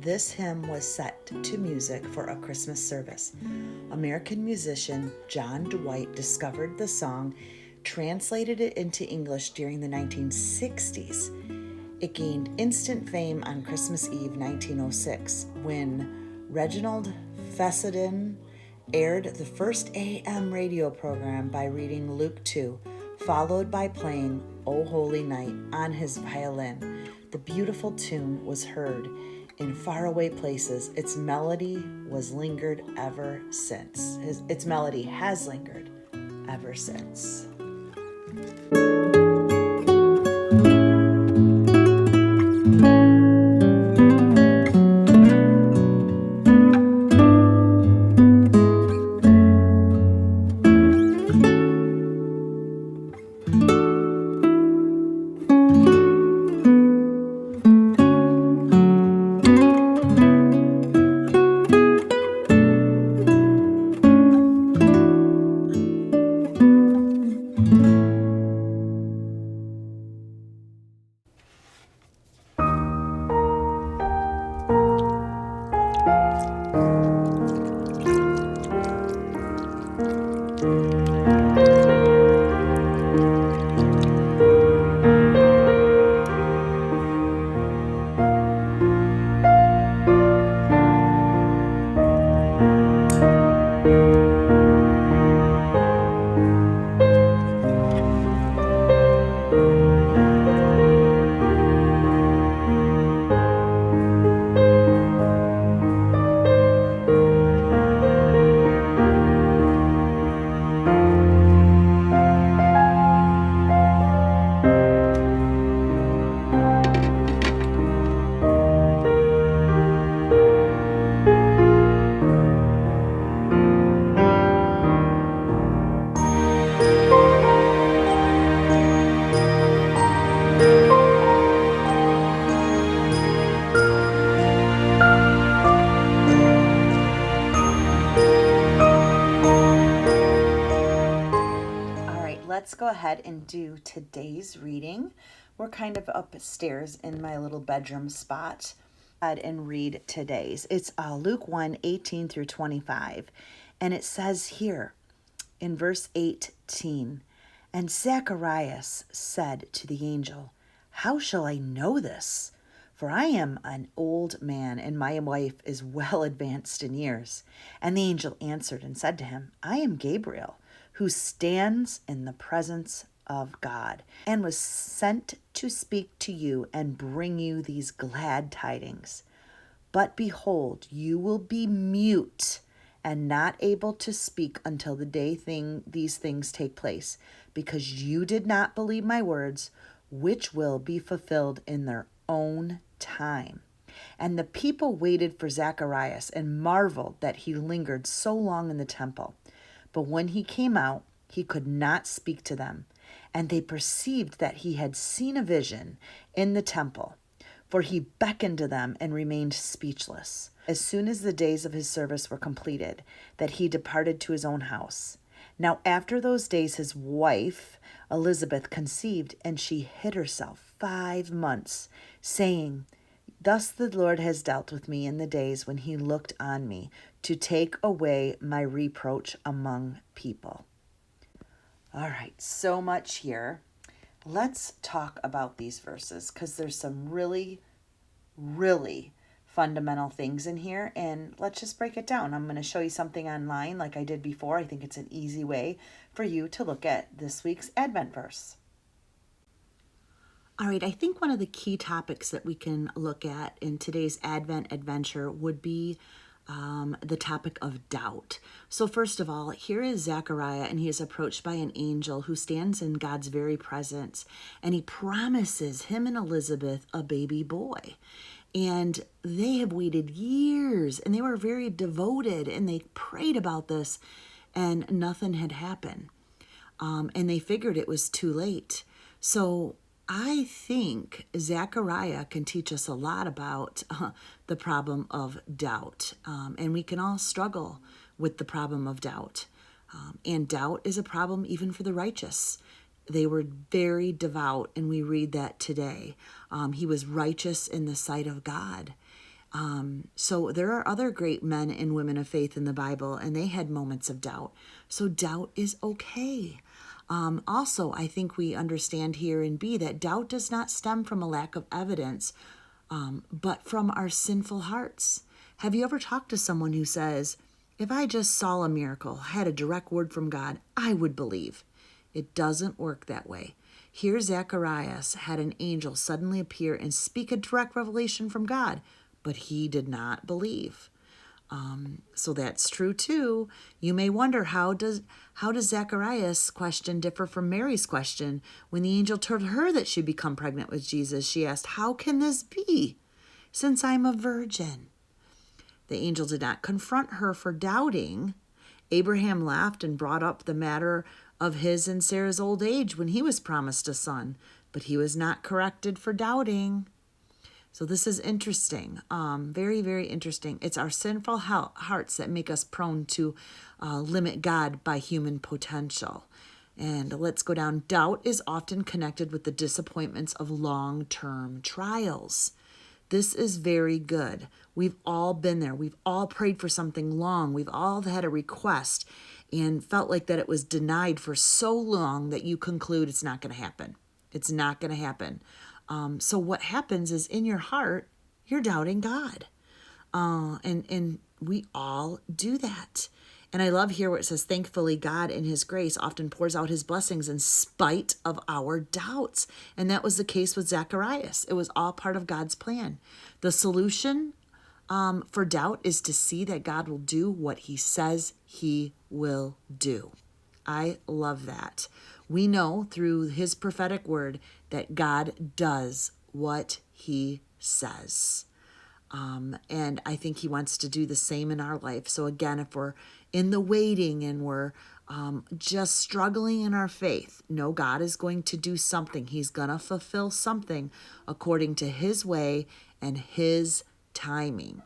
This hymn was set to music for a Christmas service. American musician John Dwight discovered the song, translated it into English during the 1960s. It gained instant fame on Christmas Eve 1906 when Reginald Fessenden aired the first AM radio program by reading Luke 2, followed by playing O Holy Night on his violin. The beautiful tune was heard in faraway places. Its melody was lingered ever since. Its melody has lingered ever since. Let's go ahead and do today's reading. We're kind of upstairs in my little bedroom spot. And read today's. It's Luke 1:18 through 25. And it says here in verse 18, "And Zacharias said to the angel, 'How shall I know this? For I am an old man, and my wife is well advanced in years.' And the angel answered and said to him, 'I am Gabriel, who stands in the presence of God, and was sent to speak to you and bring you these glad tidings. But behold, you will be mute and not able to speak until the day these things take place, because you did not believe my words, which will be fulfilled in their own time.' And the people waited for Zacharias and marveled that he lingered so long in the temple. But when he came out, he could not speak to them. And they perceived that he had seen a vision in the temple, for he beckoned to them and remained speechless. As soon as the days of his service were completed, that he departed to his own house. Now after those days his wife Elizabeth conceived, and she hid herself 5 months, saying, 'Thus the Lord has dealt with me in the days when he looked on me, to take away my reproach among people.'" All right, so much here. Let's talk about these verses because there's some really, really fundamental things in here, and let's just break it down. I'm going to show you something online like I did before. I think it's an easy way for you to look at this week's Advent verse. All right, I think one of the key topics that we can look at in today's Advent adventure would be the topic of doubt. So first of all, here is Zechariah, and he is approached by an angel who stands in God's very presence, and he promises him and Elizabeth a baby boy. And they have waited years, and they were very devoted, and they prayed about this, and nothing had happened. And they figured it was too late. So I think Zechariah can teach us a lot about the problem of doubt. And we can all struggle with the problem of doubt. And doubt is a problem even for the righteous. They were very devout, and we read that today. He was righteous in the sight of God. So there are other great men and women of faith in the Bible, and they had moments of doubt. So doubt is okay. Also, I think we understand here in B that doubt does not stem from a lack of evidence, but from our sinful hearts. Have you ever talked to someone who says, if I just saw a miracle, had a direct word from God, I would believe? It doesn't work that way. Here, Zacharias had an angel suddenly appear and speak a direct revelation from God, but he did not believe. So that's true too. You may wonder, how does Zacharias' question differ from Mary's question? When the angel told her that she'd become pregnant with Jesus, she asked, how can this be, since I'm a virgin? The angel did not confront her for doubting. Abraham laughed and brought up the matter of his and Sarah's old age when he was promised a son, but he was not corrected for doubting. So this is interesting, very, very interesting. It's our sinful hearts that make us prone to limit God by human potential. And let's go down. Doubt is often connected with the disappointments of long-term trials. This is very good. We've all been there. We've all prayed for something long. We've all had a request and felt like that it was denied for so long that you conclude it's not going to happen. It's not going to happen. So what happens is in your heart, you're doubting God. And we all do that. And I love here where it says, thankfully, God in his grace often pours out his blessings in spite of our doubts. And that was the case with Zacharias. It was all part of God's plan. The solution for doubt is to see that God will do what he says he will do. I love that. We know through his prophetic word that God does what he says. And I think he wants to do the same in our life. So again, if we're in the waiting and we're just struggling in our faith, no, God is going to do something. He's going to fulfill something according to his way and his timing.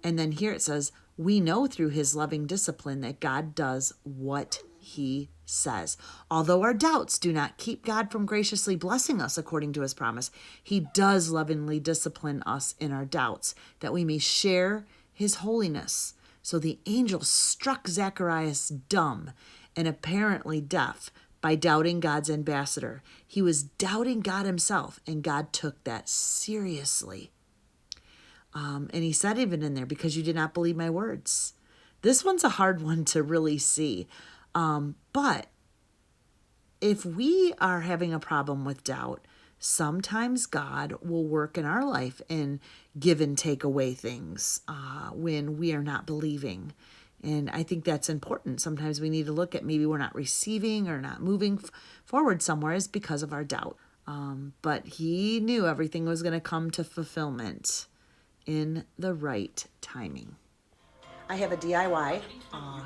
And then here it says, we know through his loving discipline that God does what he says. Although our doubts do not keep God from graciously blessing us according to his promise, he does lovingly discipline us in our doubts, that we may share his holiness. So the angel struck Zacharias dumb and apparently deaf by doubting God's ambassador. He was doubting God himself, and God took that seriously. And he said even in there, because you did not believe my words. This one's a hard one to really see. But if we are having a problem with doubt, sometimes God will work in our life and give and take away things when we are not believing. And I think that's important. Sometimes we need to look at maybe we're not receiving or not moving forward somewhere is because of our doubt. But he knew everything was going to come to fulfillment in the right timing. I have a DIY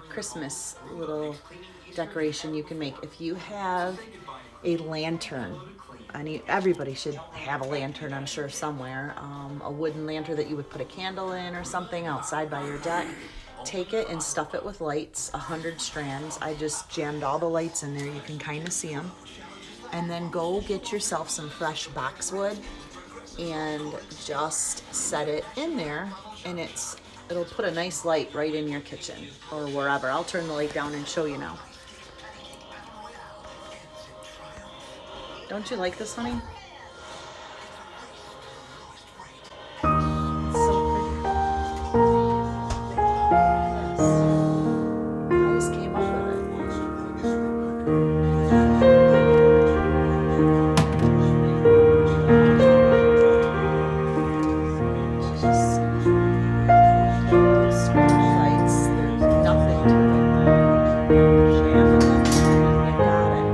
Christmas little decoration you can make. If you have a lantern, everybody should have a lantern, I'm sure, somewhere. A wooden lantern that you would put a candle in or something outside by your deck. Take it and stuff it with lights, 100 strands. I just jammed all the lights in there. You can kind of see them. And then go get yourself some fresh boxwood and just set it in there, and it'll put a nice light right in your kitchen or wherever. I'll turn the light down and show you now. Don't you like this, honey? It's so pretty. I just came up with it. It's just screen lights. There's nothing to it. Jam it in, you got it.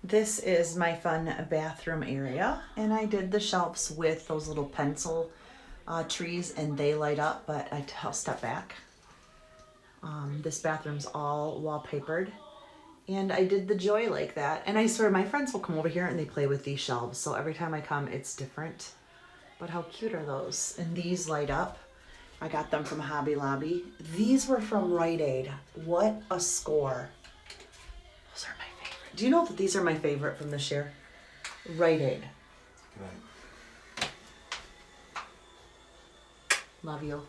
This is my fun bathroom area, and I did the shelves with those little pencil trees, and they light up, but I'll step back. This bathroom's all wallpapered, And I did the joy like that. And I swear my friends will come over here and they play with these shelves. So every time I come, it's different. But how cute are those? And these light up. I got them from Hobby Lobby. These were from Rite Aid. What a score. Those are my favorite. Do you know that these are my favorite from this year? Rite Aid. Good night. Love you.